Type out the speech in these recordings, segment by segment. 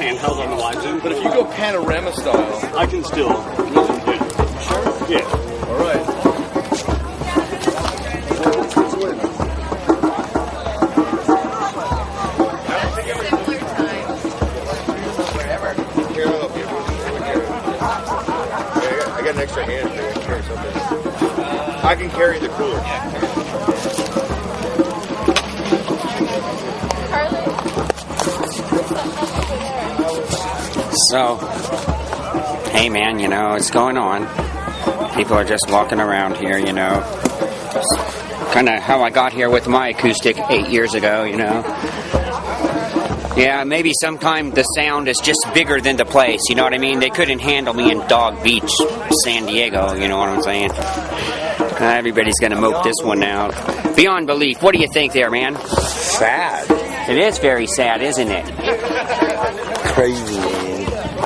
handheld on the live Zoom, but if you Go panorama style. I can still. Sure? Yeah. All right. I got an extra hand here. I can carry something. I can carry the cooler. So, hey man, you know, what's going on? People are just walking around here, you know. Kind of how I got here with my acoustic 8 years ago, you know. Yeah, maybe sometime the sound is just bigger than the place, you know what I mean? They couldn't handle me in Dog Beach, San Diego, you know what I'm saying? Everybody's gonna mope this one out. Beyond belief, what do you think there, man? Sad. It is very sad, isn't it? Crazy, man.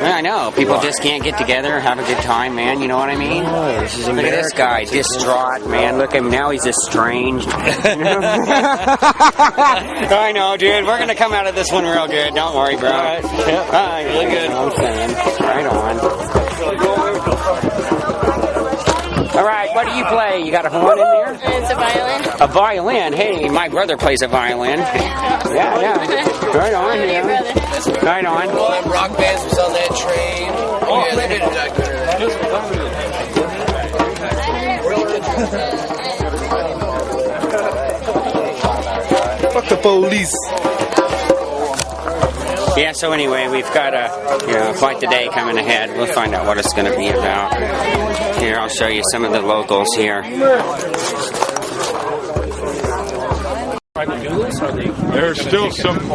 I know. People just can't get together, have a good time, man. You know what I mean? Oh, this is Look at this guy, distraught, man. Look at him now. He's estranged. I know, dude. We're going to come out of this one real good. Don't worry, bro. All right. Yep. Really good. I'm saying. Right on. All right. What do you play? You got a horn in there? It's a violin. A violin? Hey, my brother plays a violin. Yeah. Right on, yeah. Right on. All them rock bands was on that train. Oh, yeah, they did a documentary. Fuck the police. Yeah, so anyway, we've got a fight today coming ahead. We'll find out what it's going to be about. Here, I'll show you some of the locals here. There's still some.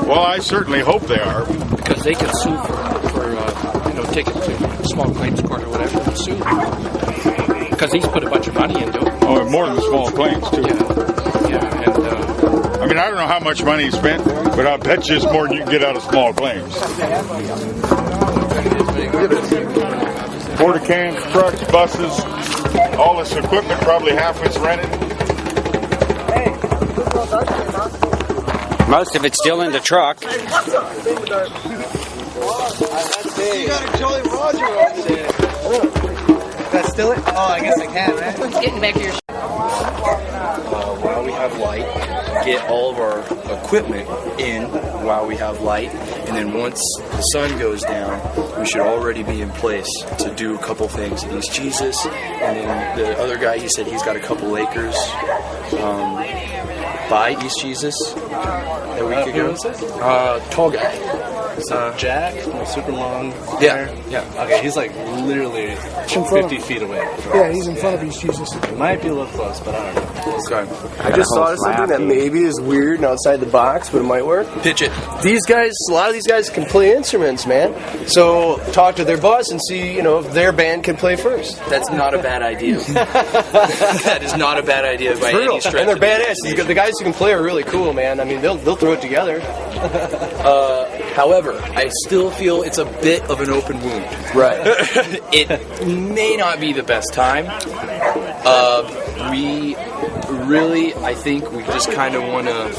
Well, I certainly hope they are. Because they can sue for take it to small claims court or whatever and sue. Because he's put a bunch of money into it. Oh, more than small claims too. Yeah, and I mean, I don't know how much money he spent, but I'll bet you it's more than you can get out of small claims. Porta cans, trucks, buses, all this equipment, probably half of it's rented. Most of it's still in the truck. You got a Jolly Roger over there. That's still it? Oh, I guess I can, right? Getting back to your While we have light, get all of our equipment in while we have light, and then once the sun goes down, we should already be in place to do a couple things at East Jesus. And then the other guy, he said he's got a couple acres by East Jesus a week ago. Tall guy. Jack, super long. Yeah. Okay, he's like literally 50 feet away. Yeah, he's in front of East Jesus. It might be a little close, but I don't know. Okay. I just thought of something that maybe is weird and outside the box, but it might work. Pitch it. These guys, a lot of these guys can play instruments, man. So talk to their boss and see, if their band can play first. That's not a bad idea. That is not a bad idea by any stretch. And they're badass. The guys who can play are really cool, man. I mean, they'll throw it together. However, I still feel it's a bit of an open wound. Right. It may not be the best time. We really, I think we just kind of want to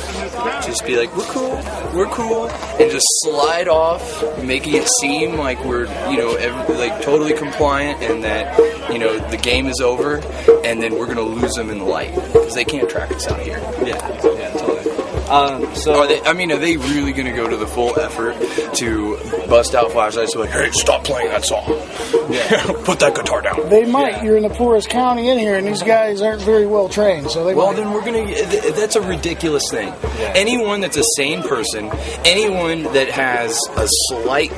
just be like, we're cool, and just slide off, making it seem like we're, totally compliant, and that, the game is over, and then we're going to lose them in the light, because they can't track us out here. Yeah, totally. Are they really going to go to the full effort to bust out flashlights? Like, hey, stop playing that song. Yeah. Put that guitar down. They might. Yeah. You're in the poorest county in here, and these guys aren't very well trained. So they. Well, then we're going to. That's a ridiculous thing. Yeah. Anyone that's a sane person, anyone that has a slight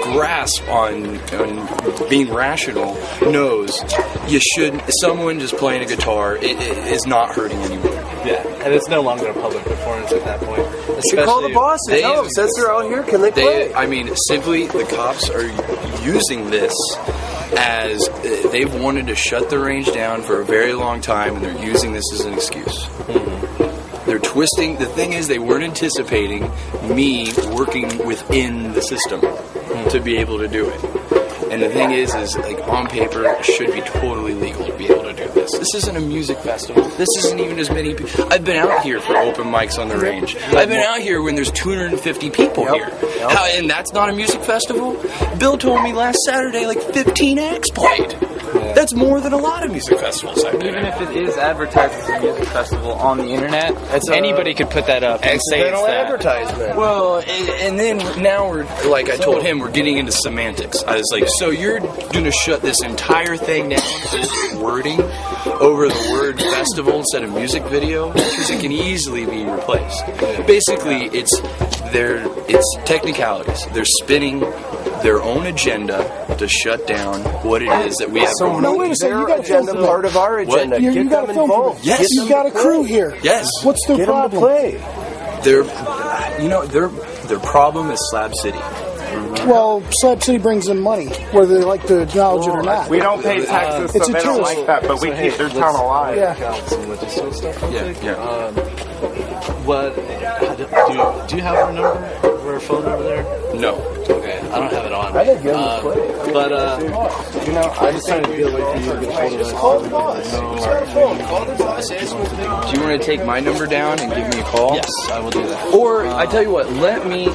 grasp on being rational, knows you should. Someone just playing a guitar is not hurting anyone. Yeah, and it's no longer a public performance at that point. You call the boss and tell them, since they're out here, can they play? Simply, the cops are using this as they've wanted to shut the range down for a very long time, and they're using this as an excuse. Mm-hmm. They're twisting. The thing is, they weren't anticipating me working within the system to be able to do it. And the thing is like on paper, it should be totally legal to be able to do this. this. This isn't a music festival. This isn't even as many people. I've been out here for open mics on the range. I've been out here when there's 250 people here. How, and that's not a music festival? Bill told me last Saturday like 15 acts played. That's more than a lot of music festivals I've been Even at. if it is advertised as a music festival on the internet, anybody could put that up and say it's Accidental that. advertisement. Well, and then now we're, like I told him, we're getting into semantics. I was like, so you're going to shut this entire thing down to just wording over the word festival instead of music video? Because it can easily be replaced. Basically, it's technicalities. They're spinning their own agenda to shut down what it is that we have going No, on. wait a second. You Their got to film agenda for part of our agenda. You Get got to them film for involved. this. Yes. You got a crew here. Yes. What's their Get them to problem? play. Their problem is Slab City. Well, Slab City brings in money, whether they like to acknowledge it or not. We don't pay taxes, It's so a they don't tourist- like that, but we keep their town alive. Yeah. Yeah. What? Do you have our number or our phone over there? No. Okay, I don't have it on. I think get them to play. But I just trying to get away from you to get hold of us. Call the boss. Call the boss. Ask him. Do you want to take my number down and give me a call? yes, I will do that. Or I tell you what, let me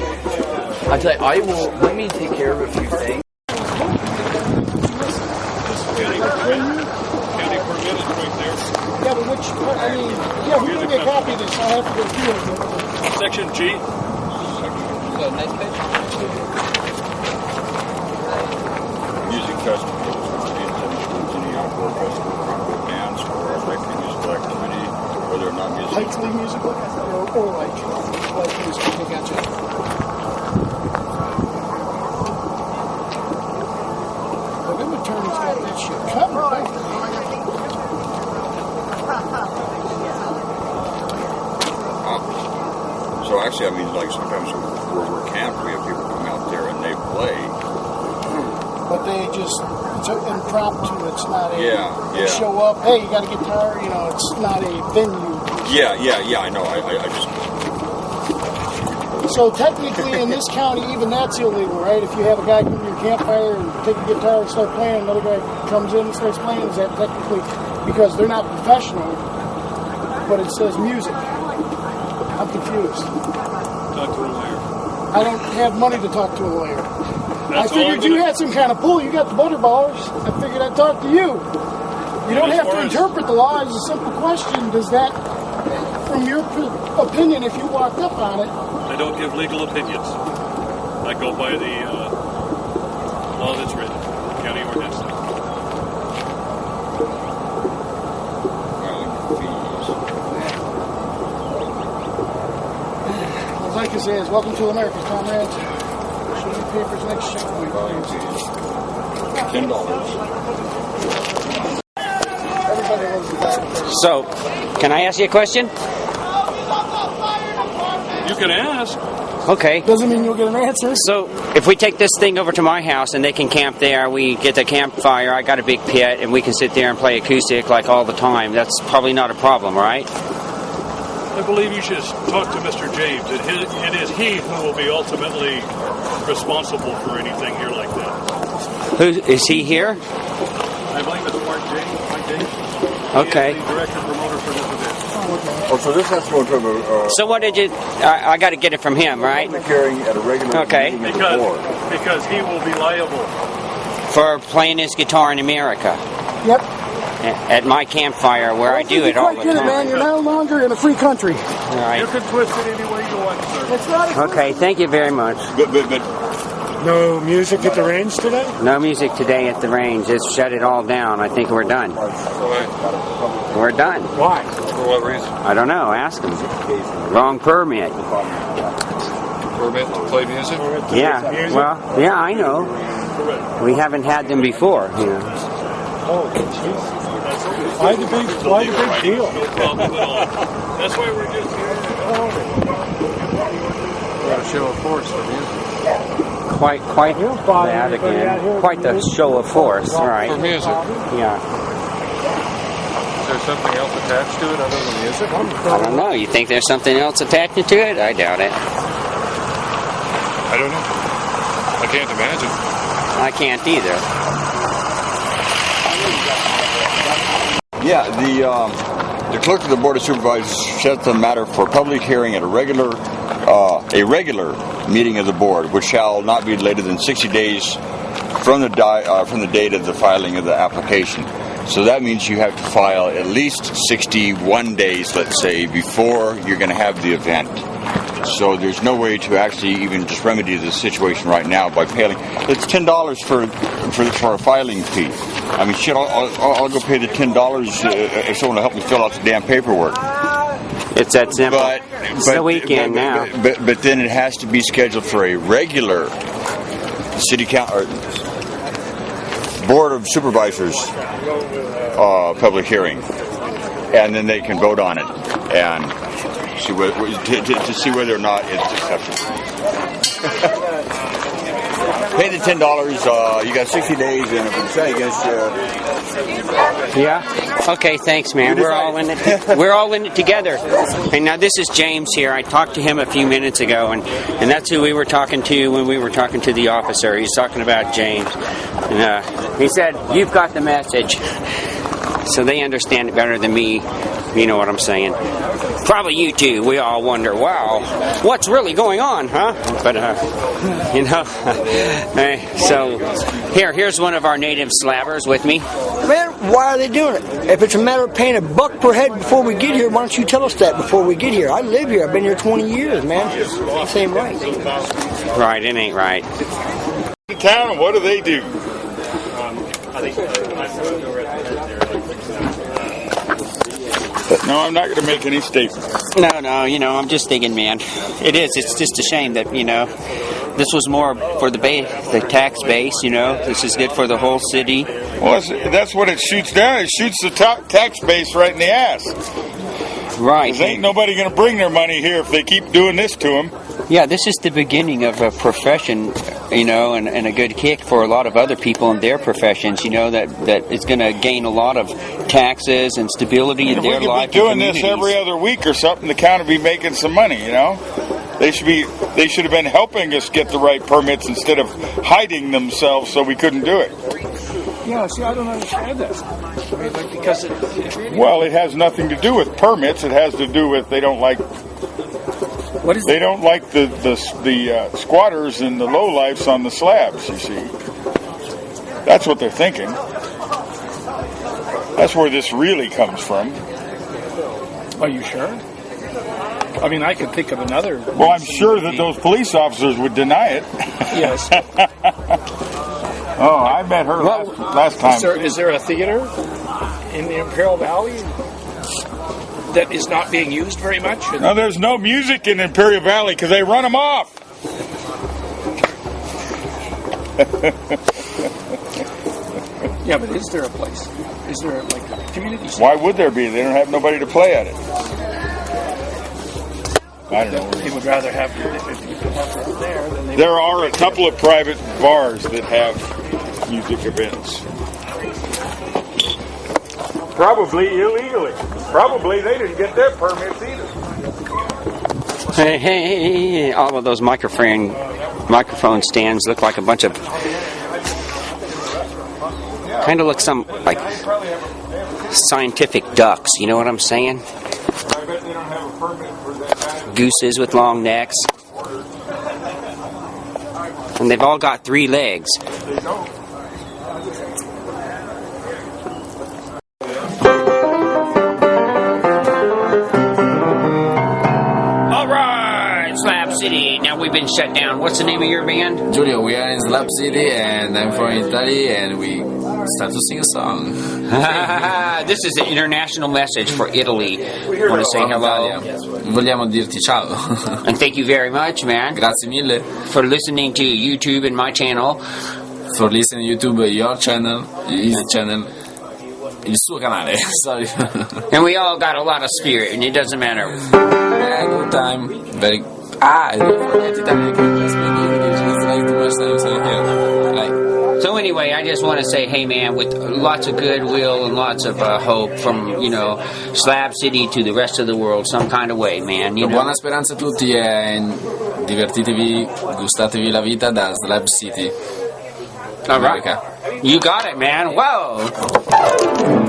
take care of a few things. Yeah, but which, I mean, yeah, we give me a copy of this. I'll have to go through it. Section G. Music festivals, which includes any outdoor festival, outdoor dance, or electric musical activity, whether or not music. Likely musical or like music. I gotcha. The them attorneys got that shit covered. Don't they? So actually, I mean, like sometimes where we're camped, we have people come out there and they play. But they just, it's an impromptu. It's not a, Yeah. they show up, hey, you got a guitar, you know, it's not a venue. Yeah, I know. I just. So technically in this county, even that's illegal, right? If you have a guy come to your campfire and take a guitar and start playing, another guy comes in and starts playing, is that technically, because they're not professional, but it says music. I'm confused. Talk to a lawyer. I don't have money to talk to a lawyer. That's I figured all you had some kind of pull. You got the butterballers. I figured I'd talk to you. You don't have to interpret the law. It's a simple question. Does that, from your opinion, if you walked up on it, I don't give legal opinions. I go by the law that's written. County ordinance. all I can say is, welcome to America, comrades. Show your papers next checkpoint, please. $10. Everybody loves the back. So, can I ask you a question? You can ask. Okay. Doesn't mean you'll get an answer. So, if we take this thing over to my house and they can camp there, we get the campfire, I got a big pit, and we can sit there and play acoustic like all the time, that's probably not a problem, right? I believe you should talk to Mr. James. It is he who will be ultimately responsible for anything here like that. Who is he here? I believe it's Mark James. Okay. He is the director promoter for this event. Oh, so this has to go into a So what did you... I got to get it from him, right? public hearing at a regular Okay. meeting of the board. Because he will be liable. For playing his guitar in America. Yep. At my campfire where I do it all the Quite good, man. time. You're no longer in a free country. All You right. can twist it any way you want, sir. It's not a Okay, thank you very much. But No music at the range today? No music today at the range. Just shut it all down. I think we're done. We're done. Why? for what reason? I don't know. Ask them. Wrong permit. Permit to play music? Yeah. Well, yeah, I know. We haven't had them before. You know. Oh, jeez. Why the big deal? No problem at all. That's why we're just here. A show of force for music. Quite that again. Quite the show of force, right? For music. Yeah. Is there something else attached to it other than music? I don't know. You think there's something else attached to it? I doubt it. I don't know. I can't imagine. I can't either. Yeah, the clerk of the Board of Supervisors sets the matter for public hearing at a regular meeting of the board, which shall not be later than 60 days from the date of the filing of the application. So that means you have to file at least 61 days, let's say, before you're going to have the event. So there's no way to actually even just remedy the situation right now by paying. It's $10 for a filing fee. I mean, shit, I'll go pay the $10 if someone will help me fill out the damn paperwork. It's that simple. It's the weekend now. But then it has to be scheduled for a regular city council or Board of Supervisors public hearing, and then they can vote on it and see to see whether or not it's acceptable. Pay the $10. You got 60 days, and if it's against Yeah. Okay. Thanks, man. We're all in it. We're all in it together. And now this is James here. I talked to him a few minutes ago, and that's who we were talking to when we were talking to the officer. He's talking about James, and he said, "You've got the message." So they understand it better than me. You know what I'm saying? Probably you too. We all wonder, wow, what's really going on, huh? But, you know, so here's one of our native slabbers with me. Man, why are they doing it? If it's a matter of paying $1 per head before we get here, why don't you tell us that before we get here? I live here. I've been here 20 years, man. This ain't right. Right, it ain't right. in town, what do they do? No, I'm not going to make any statements. No, you know, I'm just thinking, man, it's just a shame that, you know, this was more for the tax base, you know, this is good for the whole city. Well, that's what it shoots down. It shoots the tax base right in the ass. Right. Because ain't nobody going to bring their money here if they keep doing this to them. Yeah, this is the beginning of a profession, you know, and a good kick for a lot of other people in their professions, you know, that it's going to gain a lot of taxes and stability in their life. If we could be doing this every other week or something, the county would be making some money, you know. They should have been helping us get the right permits instead of hiding themselves so we couldn't do it. Yeah, see, I don't understand that. I mean, like, because it really... Well, it has nothing to do with permits. It has to do with they don't like. What is they don't like the squatters and the lowlifes on the slabs. You see, that's what they're thinking. That's where this really comes from. Are you sure? I mean, I could think of another. Well, I'm sure that those police officers would deny it. Yes. Oh, I met her last time. Is there a theater in the Imperial Valley that is not being used very much? No, there's no music in Imperial Valley because they run them off. Yeah, but is there a place? Is there like a community center? Why would there be? They don't have nobody to play at it. I don't know. They would rather have it there than they. There are a couple of private bars that have music events. Probably illegally. Probably they didn't get their permits either. Hey, all of those microphone stands look like a bunch of, kind of look like scientific ducks, you know what I'm saying? I bet they don't have a permit for that. Gooses with long necks. And they've all got 3 legs. They don't. Slab City. Now we've been shut down. What's the name of your band? Julio, we are in Slab City and I'm from Italy and we start to sing a song. This is an international message for Italy. I want to say hello. Vogliamo dirti ciao. And thank you very much, man. Grazie mille. For listening to YouTube and my channel. For listening to YouTube, your channel, his channel. Il suo canale, sorry. And we all got a lot of spirit, and it doesn't matter. Yeah, good time. I don't forget Italian So anyway, I just want to say, hey man, with lots of goodwill and lots of hope from, you know, Slab City to the rest of the world, some kind of way, man. You know? Buona speranza a tutti e divertitevi, gustatevi la vita da Slab City. All right. You got it, man. Whoa.